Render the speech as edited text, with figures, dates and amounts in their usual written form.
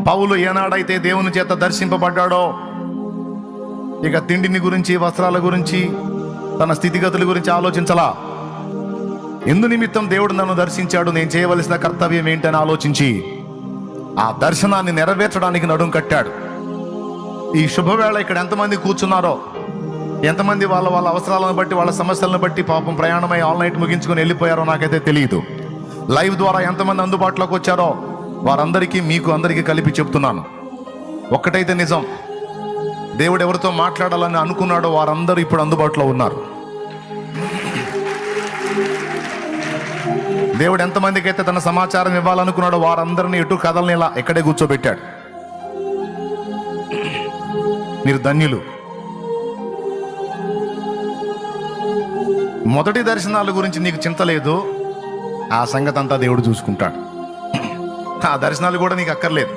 పౌలు ఏనాడైతే దేవుని చేత దర్శింపబడ్డాడో ఇక తిండిని గురించి, వస్త్రాల గురించి, తన స్థితిగతుల గురించి ఆలోచించలా. ఎందు నిమిత్తం దేవుడు నన్ను దర్శించాడు, నేను చేయవలసిన కర్తవ్యం ఏంటని ఆలోచించి ఆ దర్శనాన్ని నెరవేర్చడానికి నడుం కట్టాడు. ఈ శుభవేళ ఇక్కడ ఎంతమంది కూర్చున్నారో, ఎంతమంది వాళ్ళ వాళ్ళ అవసరాలను బట్టి, వాళ్ళ సమస్యలను బట్టి పాపం ప్రయాణమై ఆల్ నైట్ ముగించుకొని వెళ్ళిపోయారో నాకైతే తెలియదు. లైవ్ ద్వారా ఎంతమంది అందుబాటులోకి వచ్చారో వారందరికీ, మీకు అందరికీ కలిపి చెప్తున్నాను, ఒక్కటైతే నిజం, దేవుడు ఎవరితో మాట్లాడాలని అనుకున్నాడో వారందరూ ఇప్పుడు అందుబాటులో ఉన్నారు. దేవుడు ఎంతమందికి అయితే తన సమాచారం ఇవ్వాలనుకున్నాడో వారందరినీ ఎటు కథల్ని ఇలా ఎక్కడే కూర్చోబెట్టాడు. మీరు ధన్యులు. మొదటి దర్శనాల గురించి నీకు చింత లేదు, ఆ సంగతి అంతా దేవుడు చూసుకుంటాడు. ఆ దర్శనాలు కూడా నీకు అక్కర్లేదు.